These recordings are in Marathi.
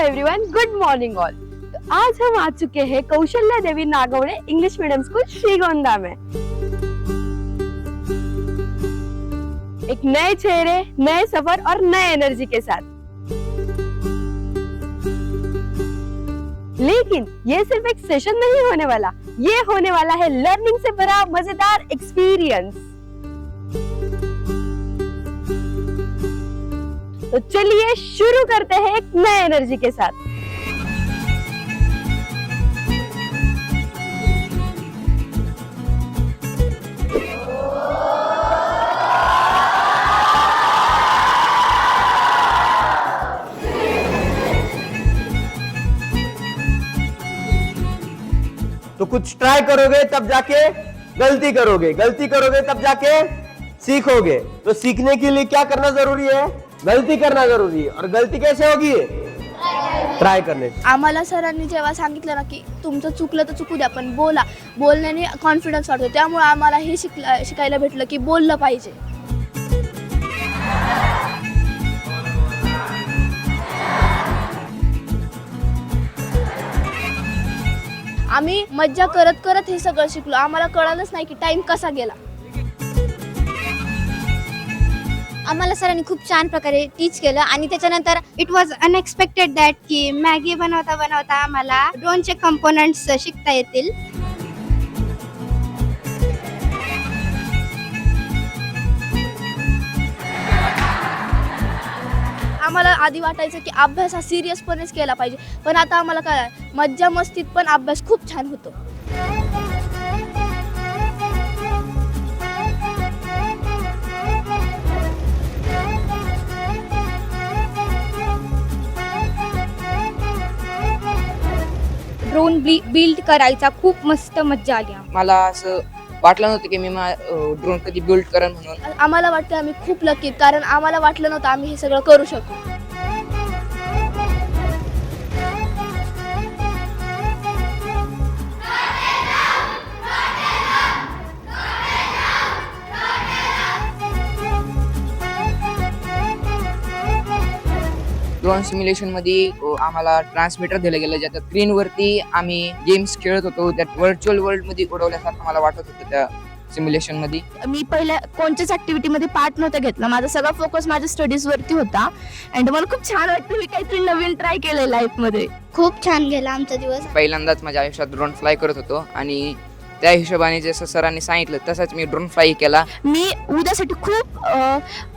Everyone, good morning all. तो आज हम आ चुके हैं Kaushalya Devi Nagvane English medium school Shrigonda में। एक नए चेहरे, नए सफर और नए एनर्जी के साथ। लेकिन ये सिर्फ एक सेशन नहीं होने वाला, ये होने वाला है लर्निंग से भरा मजेदार एक्सपीरियंस। तो चलिए शुरू करते हैं एक नए एनर्जी के साथ। तो कुछ ट्राई करोगे तब जाके गलती करोगे, गलती करोगे तब जाके सीखोगे। तो सीखने के लिए क्या करना जरूरी है? गलती करना जरूरी है। और गलती कैसे होगी? ट्राय करने। आम्हाला सरांनी जेव्हा सांगितलं ना की तुमचं चुकलं तर चुकू द्या, पण बोला, बोलण्याने कॉन्फिडन्स वाढतो, त्यामुळे आम्हाला हे शिकायला भेटलं की बोललं पाहिजे। आम्ही मज्जा करत करत हे सगळं शिकलो, आम्हाला कळलंच नाही की टाइम कसा गेला। आम्हाला सरांनी खूप छान प्रकारे टीच केलं आणि त्याच्यानंतर इट वॉज अनएक्सपेक्टेड दॅट की मॅगी बनवता बनवता आम्हाला ड्रोनचे कंपोनंट्स शिकता येतील। आम्हाला आधी वाटायचं की अभ्यास हा सिरियसपणेच केला पाहिजे, पण आता आम्हाला काय मज्जा मस्तीत पण अभ्यास खूप छान होतो। ड्रोन बिल्ड करायचा खूप मस्त मज्जा आली। मला असं वाटलं नव्हतं की मी ड्रोन कधी बिल्ड करेन म्हणून। आम्हाला वाटतं आम्ही खूप लकी, कारण आम्हाला वाटलं नव्हतं आम्ही हे सगळं करू शकू। ड्रोन सिम्युलेशन मध्ये आम्हाला ट्रान्समीटर दिलं गेलं, ज्याच्या स्क्रीनवरती आम्ही गेम्स खेळत होतो, त्यात व्हर्च्युअल वर्ल्ड मध्ये उडवल्यासारखं मला वाटत होतं त्या सिम्युलेशन मध्ये। मी पहिल्या कोणत्याच ऍक्टिव्हिटी मध्ये पार्ट नव्हता घेतला, माझा सगळा फोकस माझ्या स्टडीज वरती होता। अँड मला खूप छान वाटतं मी काहीतरी नवीन ट्राय केलंय लाईफ मध्ये। खूप छान गेला आमचा दिवस। पहिल्यांदाच माझ्या आयुष्यात ड्रोन फ्लाय करत होतो आणि त्या हिशोबाने जसं सरांनी सांगितलं तसंच मी ड्रोन फ्लाय केला। मी उद्यासाठी खूप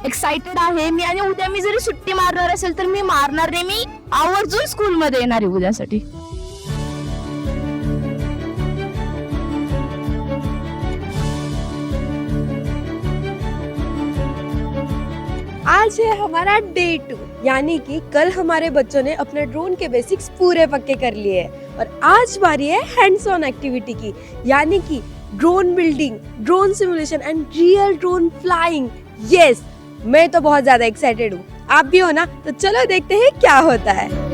एक्साइटेड आहे मी, आणि उद्या मी जरी सुट्टी मारणार असेल तर मी मारणार नाही, मी आवर्जून स्कूल मध्ये येणार आहे उद्यासाठी। आज है हमारा डे 2, यानी कि कल हमारे बच्चों ने अपने ड्रोन के बेसिक्स पूरे पक्के कर लिए हैं और आज बारी है हैंड्स ऑन एक्टिविटी की, यानी कि drone building, drone simulation end real drone flying. Yes, मैं तो बहुत ज्यादा एक्साइटेड हूँ, आप भी हो ना? तो चलो देखते हैं क्या होता है।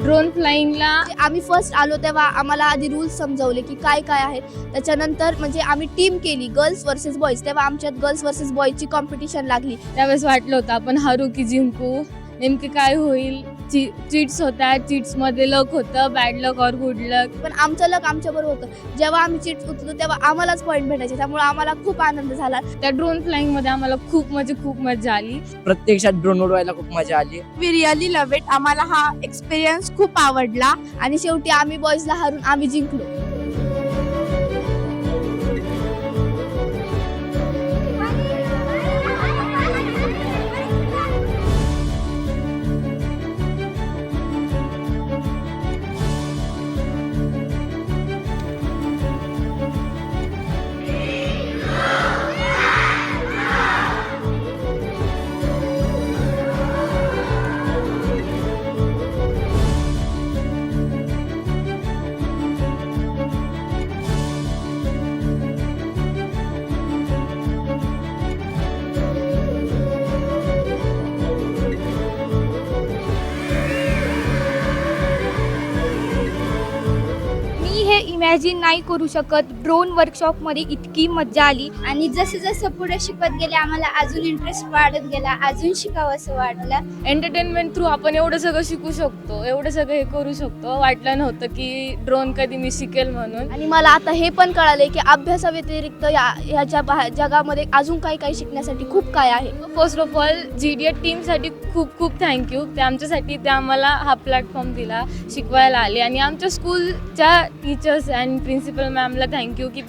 ड्रोन फ्लाइंगला आम्ही फर्स्ट आलो तेव्हा आम्हाला आधी रूल्स समजवले की काय काय आहेत, त्याच्यानंतर म्हणजे आम्ही टीम केली गर्ल्स वर्सेस बॉईज, तेव्हा आमच्यात गर्ल्स वर्सेस बॉईजची कॉम्पिटिशन लागली। त्यावेळेस वाटलं होतं आपण हारू की जिंकू, नेमके काय होईल। चीट्स होतात, चीट्स मध्ये लक होतं, बॅड लक और गुड लक, पण आमचं लक आमच्या बरोबर होतं। जेव्हा आम्ही चीट्स उचलू तेव्हा आम्हालाच पॉईंट भेटायचे, त्यामुळे आम्हाला खूप आनंद झाला। त्या ड्रोन फ्लाइंग मध्ये आम्हाला खूप मजा आली। प्रत्यक्षात ड्रोन उडवायला खूप मजा आली। वी रिअली लव्ह इट, आम्हाला हा एक्सपिरियन्स खूप आवडला आणि शेवटी आम्ही बॉईजला हारून आम्ही जिंकलो। हे इमॅजिन नाही करू शकत. ड्रोन वर्कशॉपमध्ये इतकी मजा आली. आणि जसं जसं पुढे शिकत गेले आम्हाला अजून इंटरेस्ट वाढत गेला, अजून शिकावं असं वाटलं. एंटरटेनमेंट थ्रू आपण एवढं सगळं शिकू शकतो, एवढं सगळं हे करू शकतो. वाटलं नव्हतं की ड्रोन कधी मी शिकेल म्हणून. आणि मला आता हे पण कळाले की अभ्यासाव्यतिरिक्त ह्याच्या जगामध्ये अजून काही काही शिकण्यासाठी खूप काय आहे. फर्स्ट ऑफ ऑल GDA टीमसाठी खूप खूप थँक्यू. ते आमच्यासाठी ते आम्हाला हा प्लॅटफॉर्म दिला, शिकवायला आले. आणि आमच्या स्कूलच्या टीचर्स अँड प्रिन्सिपल मॅमला थँक्यू की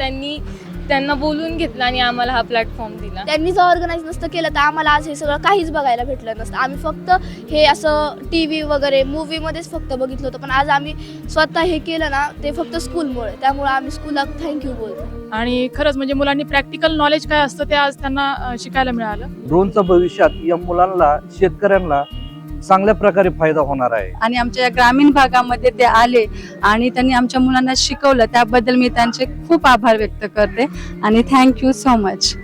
त्यांना बोलून घेतलं आणि आम्हाला हा प्लॅटफॉर्म दिला. त्यांनी जर ऑर्गनाईज नसतं केलं तर आम्हाला आज हे सगळं काहीच बघायला भेटलं नसतं. आम्ही फक्त हे असं TV वगैरे मूवीमध्येच फक्त बघितलं होतं, पण आज आम्ही स्वतः हे केलं ना ते फक्त स्कूलमुळे. त्यामुळे आम्ही स्कूलला थँक्यू बोलतो. आणि खरंच म्हणजे मुलांनी प्रॅक्टिकल नॉलेज काय असतं ते आज त्यांना शिकायला मिळालं. ड्रोनचा भविष्यात या मुलांना, शेतकऱ्यांना चांगल्या प्रकारे फायदा होणार आहे. आणि आमच्या या ग्रामीण भागामध्ये ते आले आणि त्यांनी आमच्या मुलांना शिकवलं, त्याबद्दल मी त्यांचे खूप आभार व्यक्त करते आणि थँक्यू सो मच.